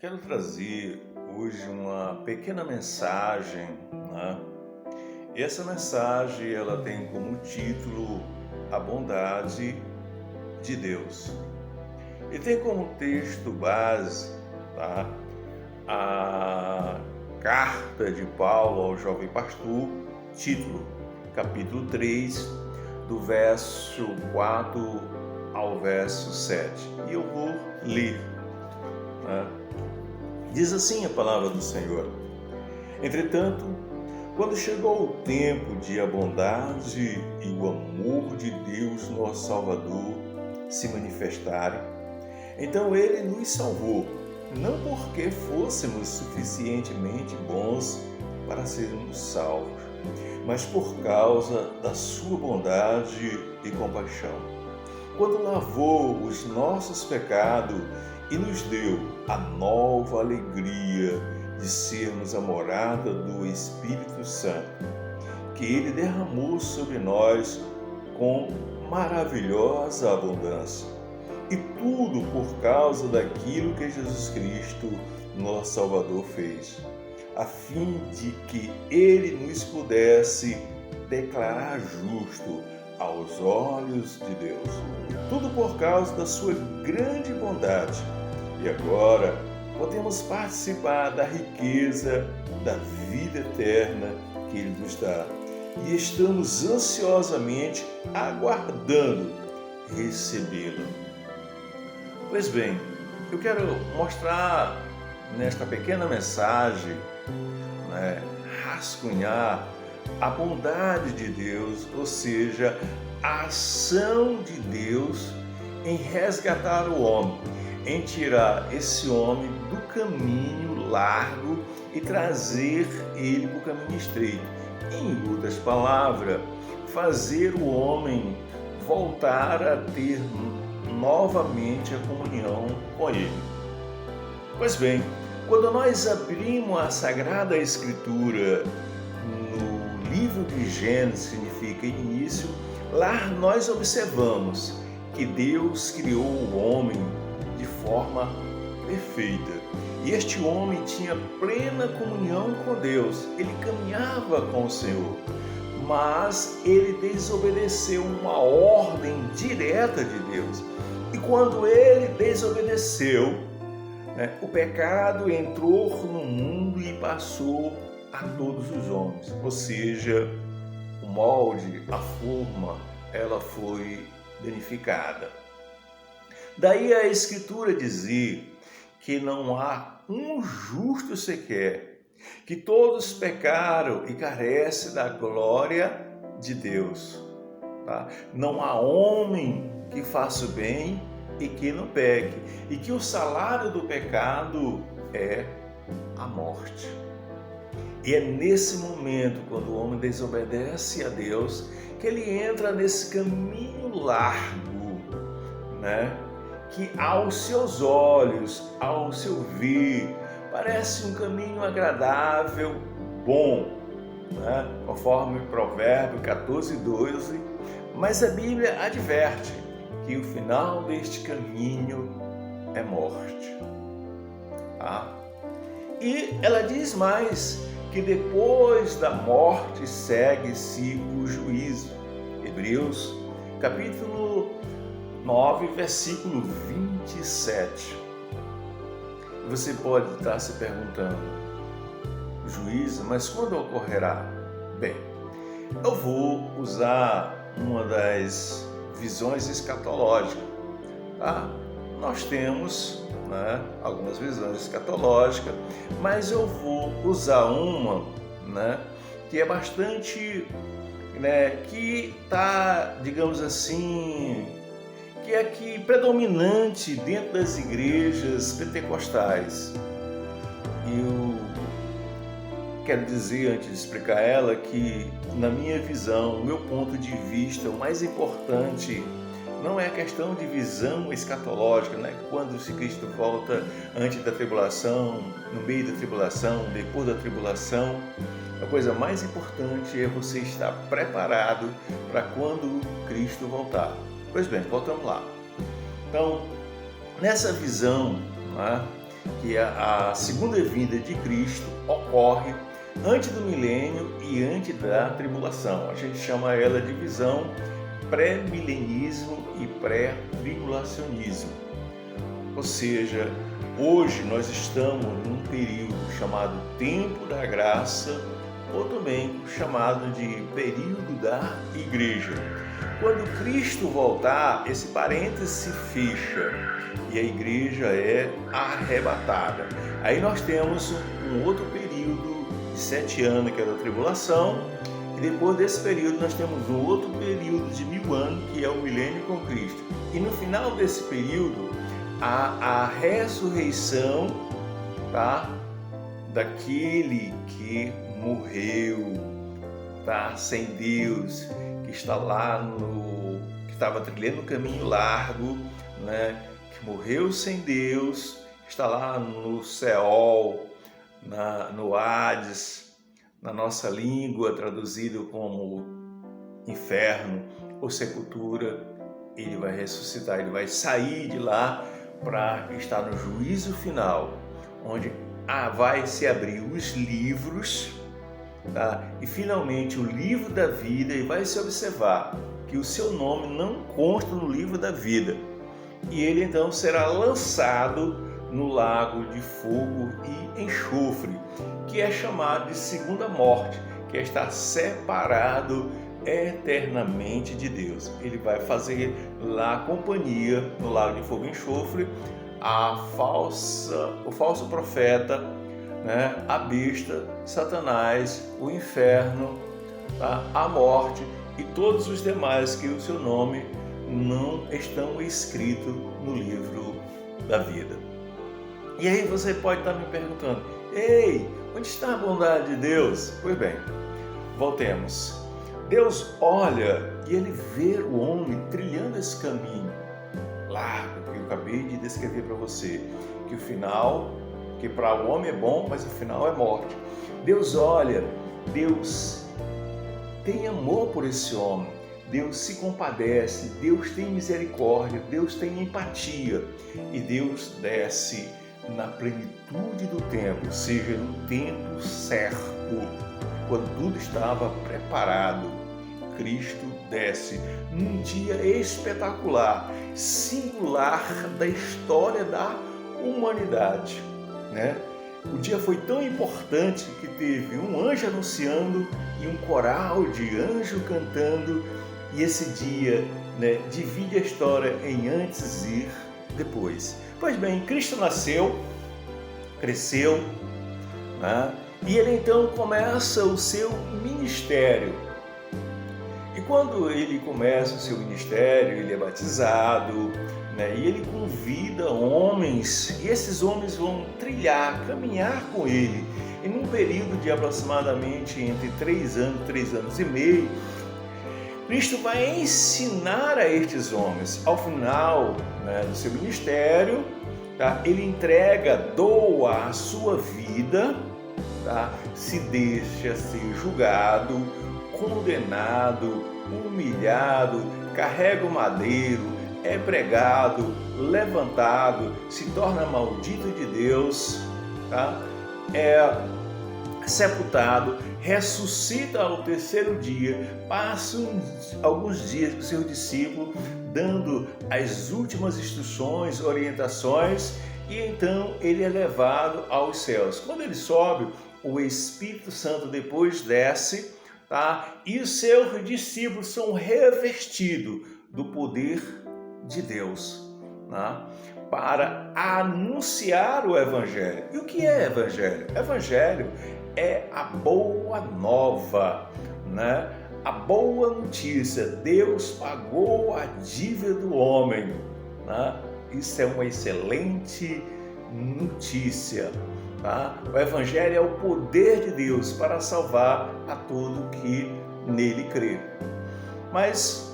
Quero trazer hoje uma pequena mensagem, né? E essa mensagem ela tem como título A Bondade de Deus. E tem como texto base, tá? A carta de Paulo ao jovem pastor, título, capítulo 3, do verso 4 ao verso 7. E eu vou ler, né? Diz assim a palavra do Senhor: Entretanto, quando chegou o tempo de a bondade e o amor de Deus, nosso Salvador, se manifestarem, então Ele nos salvou, não porque fôssemos suficientemente bons para sermos salvos, mas por causa da sua bondade e compaixão, quando lavou os nossos pecados e nos deu a nova alegria de sermos a morada do Espírito Santo, que Ele derramou sobre nós com maravilhosa abundância. E tudo por causa daquilo que Jesus Cristo, nosso Salvador, fez, a fim de que Ele nos pudesse declarar justo aos olhos de Deus. Tudo por causa da sua grande bondade. E agora podemos participar da riqueza da vida eterna que Ele nos dá. E estamos ansiosamente aguardando recebê-lo. Pois bem, eu quero mostrar nesta pequena mensagem, rascunhar a bondade de Deus, ou seja, a ação de Deus em resgatar o homem, em tirar esse homem do caminho largo e trazer ele para o caminho estreito. Em outras palavras, fazer o homem voltar a ter novamente a comunhão com ele. Pois bem, quando nós abrimos a Sagrada Escritura no livro de Gênesis, significa início, lá nós observamos que Deus criou o homem de forma perfeita. E este homem tinha plena comunhão com Deus, ele caminhava com o Senhor, mas ele desobedeceu uma ordem direta de Deus. E quando ele desobedeceu, o pecado entrou no mundo e passou a todos os homens. Ou seja, o molde, a forma, ela foi danificada. Daí a Escritura dizer que não há um justo sequer, que todos pecaram e carecem da glória de Deus. Tá? Não há homem que faça o bem e que não peque, e que o salário do pecado é a morte. E é nesse momento, quando o homem desobedece a Deus, que ele entra nesse caminho largo, que aos seus olhos, ao seu ver, parece um caminho agradável, bom, conforme o Provérbio 14:12, mas a Bíblia adverte que o final deste caminho é morte. E ela diz mais, que depois da morte segue-se o juízo. Hebreus, capítulo 9, versículo 27. Você pode estar se perguntando, juízo, mas quando ocorrerá? Bem, eu vou usar uma das visões escatológicas. Nós temos algumas visões escatológicas, mas eu vou usar uma que é bastante, que está, digamos assim, que é aqui predominante dentro das igrejas pentecostais. Eu quero dizer, antes de explicar ela, que na minha visão, no meu ponto de vista, o mais importante não é a questão de visão escatológica, quando se Cristo volta antes da tribulação, no meio da tribulação, depois da tribulação. A coisa mais importante é você estar preparado para quando Cristo voltar. Pois bem, voltamos lá. Então, nessa visão, que a segunda vinda de Cristo ocorre antes do milênio e antes da tribulação. A gente chama ela de visão pré-milenismo e pré-tribulacionismo. Ou seja, hoje nós estamos num período chamado Tempo da Graça, ou também chamado de período da Igreja. Quando Cristo voltar, esse parênteses se fecha e a Igreja é arrebatada. Aí nós temos um outro período de 7 anos, que é da tribulação, e depois desse período nós temos um outro período de 1000 anos, que é o milênio com Cristo. E no final desse período, a ressurreição, tá, daquele que morreu, tá, sem Deus, que está lá que estava trilhando um caminho largo, né, que morreu sem Deus, está lá no Seol, no Hades, na nossa língua traduzido como inferno ou sepultura. Ele vai ressuscitar, ele vai sair de lá para estar no juízo final, onde vai se abrir os livros, tá? E finalmente o livro da vida, e vai se observar que o seu nome não consta no livro da vida, e ele então será lançado no lago de fogo e enxofre, que é chamado de segunda morte, que é estar separado eternamente de Deus. Ele vai fazer lá companhia no lago de fogo e enxofre o falso profeta, né, a besta, Satanás, o inferno, tá, a morte e todos os demais que o seu nome não estão escritos no livro da vida. E aí você pode estar me perguntando: ei, onde está a bondade de Deus? Pois bem, voltemos. Deus olha e ele vê o homem trilhando esse caminho largo que eu acabei de descrever para você, que o final, que para o homem é bom, mas o final é morte. Deus olha, Deus tem amor por esse homem, Deus se compadece, Deus tem misericórdia, Deus tem empatia, e Deus desce na plenitude do tempo, ou seja, no tempo certo, quando tudo estava preparado. Cristo desce num dia espetacular, singular da história da humanidade, né? O dia foi tão importante que teve um anjo anunciando e um coral de anjo cantando, e esse dia, né, divide a história em antes e depois. Pois bem, Cristo nasceu, cresceu, né? E ele então começa o seu ministério. E quando ele começa o seu ministério, ele é batizado, né? E ele convida homens, e esses homens vão caminhar com ele. E num período de aproximadamente entre 3 anos e meio, Cristo vai ensinar a estes homens. Ao final, né, do seu ministério, tá? Ele doa a sua vida, tá? Se deixa ser julgado, condenado, humilhado, carrega o madeiro, é pregado, levantado, se torna maldito de Deus, tá? É sepultado, ressuscita ao 3º dia, passa alguns dias com o seu discípulo, dando as últimas instruções, orientações, e então ele é levado aos céus. Quando ele sobe, o Espírito Santo depois desce, tá? E os seus discípulos são revestidos do poder de Deus, tá? Para anunciar o Evangelho. E o que é Evangelho? Evangelho é a boa nova, né? A boa notícia. Deus pagou a dívida do homem, né? Isso é uma excelente notícia. Tá? O Evangelho é o poder de Deus para salvar a todo que nele crê. Mas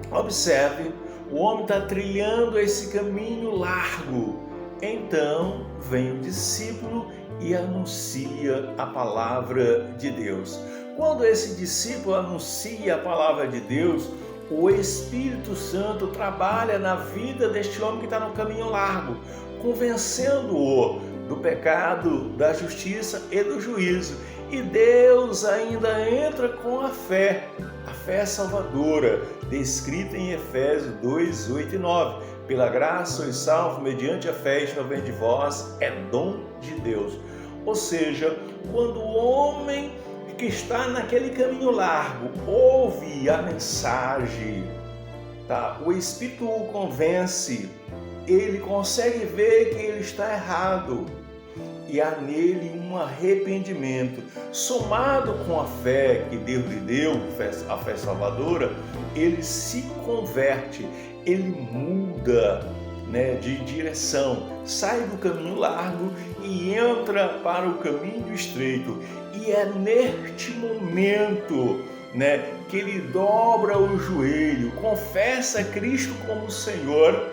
observe, o homem está trilhando esse caminho largo. Então vem o discípulo e anuncia a palavra de Deus. Quando esse discípulo anuncia a palavra de Deus, o Espírito Santo trabalha na vida deste homem que está no caminho largo, convencendo-o pecado, da justiça e do juízo. E Deus ainda entra com a fé salvadora, descrita em Efésios 2, 8 e 9. Pela graça sois salvos mediante a fé, isto não vem de vós, é dom de Deus. Ou seja, quando o homem que está naquele caminho largo ouve a mensagem, tá? O Espírito o convence, ele consegue ver que ele está errado e há nele um arrependimento, somado com a fé que Deus lhe deu, a fé salvadora, ele se converte, ele muda, de direção, sai do caminho largo e entra para o caminho estreito. E é neste momento, que ele dobra o joelho, confessa Cristo como Senhor,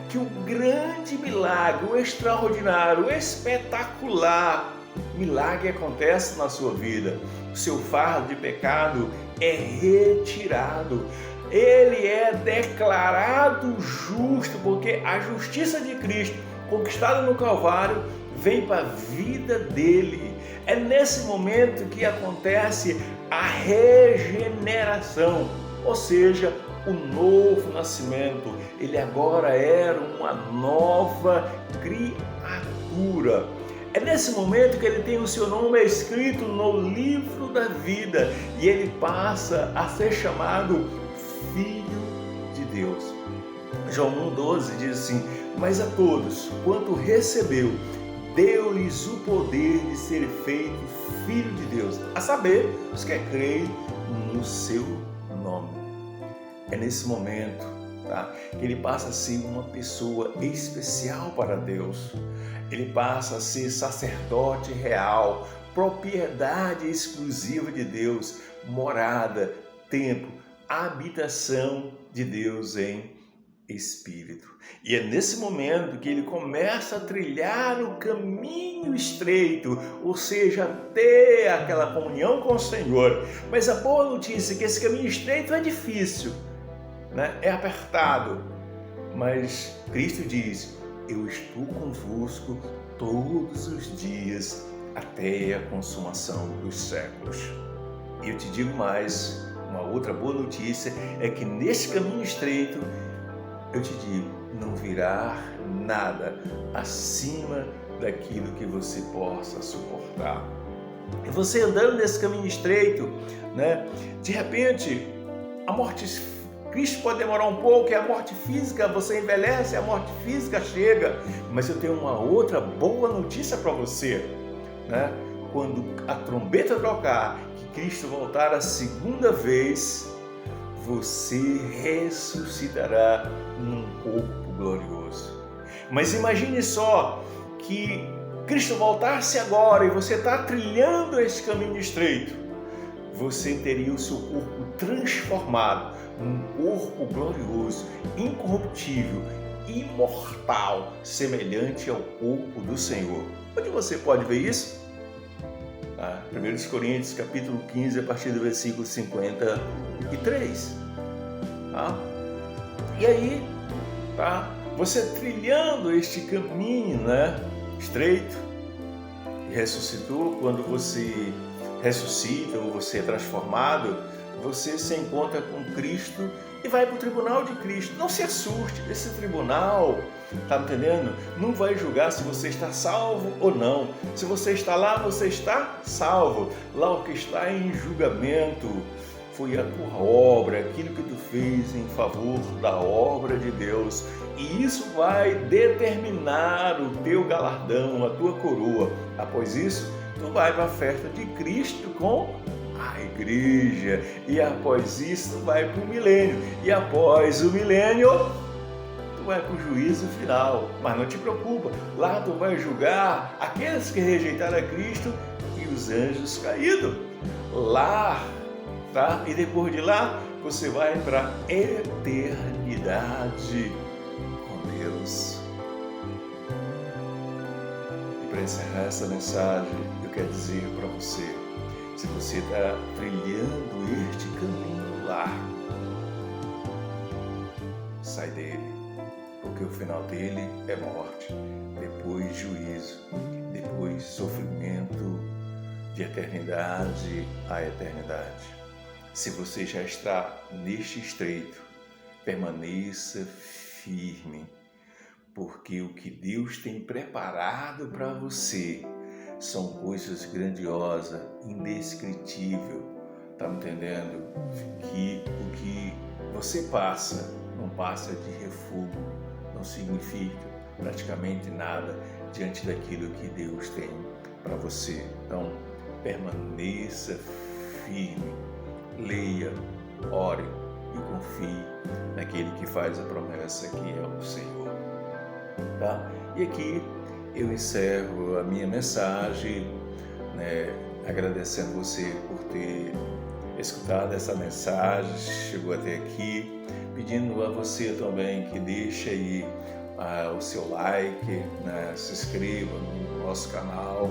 que o grande milagre, o extraordinário, o espetacular milagre acontece na sua vida. O seu fardo de pecado é retirado. Ele é declarado justo, porque a justiça de Cristo, conquistada no Calvário, vem para a vida dele. É nesse momento que acontece a regeneração, ou seja, o novo nascimento. Ele agora era uma nova criatura. É nesse momento que ele tem o seu nome escrito no livro da vida e ele passa a ser chamado Filho de Deus. João 1,12 diz assim: mas a todos quanto recebeu, deu-lhes o poder de ser feito filho de Deus, a saber, os que creem no seu nome. É nesse momento, que ele passa a ser uma pessoa especial para Deus. Ele passa a ser sacerdote real, propriedade exclusiva de Deus, morada, templo, habitação de Deus em Espírito. E é nesse momento que ele começa a trilhar o caminho estreito, ou seja, ter aquela comunhão com o Senhor. Mas a boa notícia é que esse caminho estreito é difícil, é apertado, mas Cristo diz: eu estou convosco todos os dias até a consumação dos séculos. E eu te digo mais, uma outra boa notícia é que nesse caminho estreito, eu te digo, não virá nada acima daquilo que você possa suportar. E você andando nesse caminho estreito, de repente, a morte, Cristo pode demorar um pouco, é a morte física, você envelhece, a morte física chega. Mas eu tenho uma outra boa notícia para você, Quando a trombeta tocar, que Cristo voltar a segunda vez, você ressuscitará num corpo glorioso. Mas imagine só que Cristo voltasse agora e você está trilhando esse caminho estreito. Você teria o seu corpo transformado num corpo glorioso, incorruptível, imortal, semelhante ao corpo do Senhor. Onde você pode ver isso? 1 Coríntios capítulo 15, a partir do versículo 53. E aí, você trilhando este caminho, estreito, e ressuscitou. Quando você ressuscita ou você é transformado, você se encontra com Cristo e vai para o tribunal de Cristo. Não se assuste, esse tribunal, tá entendendo? Não vai julgar se você está salvo ou não. Se você está lá, você está salvo. Lá o que está em julgamento foi a tua obra, aquilo que tu fez em favor da obra de Deus. E isso vai determinar o teu galardão, a tua coroa. Após isso, tu vai para a festa de Cristo com a igreja. E após isso, tu vai para o milênio. E após o milênio, tu vai para o juízo final. Mas não te preocupa, lá tu vai julgar aqueles que rejeitaram a Cristo e os anjos caídos. Lá, e depois de lá, você vai para a eternidade com Deus. E para encerrar essa mensagem, eu quero dizer para você, se você está trilhando este caminho largo, sai dele, porque o final dele é morte, depois juízo. de eternidade a eternidade. Se você já está neste estreito, permaneça firme, porque o que Deus tem preparado para você são coisas grandiosas, indescritíveis. Tá me entendendo? Que o que você passa não passa de refúgio, não significa praticamente nada diante daquilo que Deus tem para você. Então, permaneça firme, leia, ore e confie naquele que faz a promessa, que é o Senhor. Tá? E aqui eu encerro a minha mensagem, agradecendo você por ter escutado essa mensagem, chegou até aqui, pedindo a você também que deixe aí o seu like, se inscreva no nosso canal,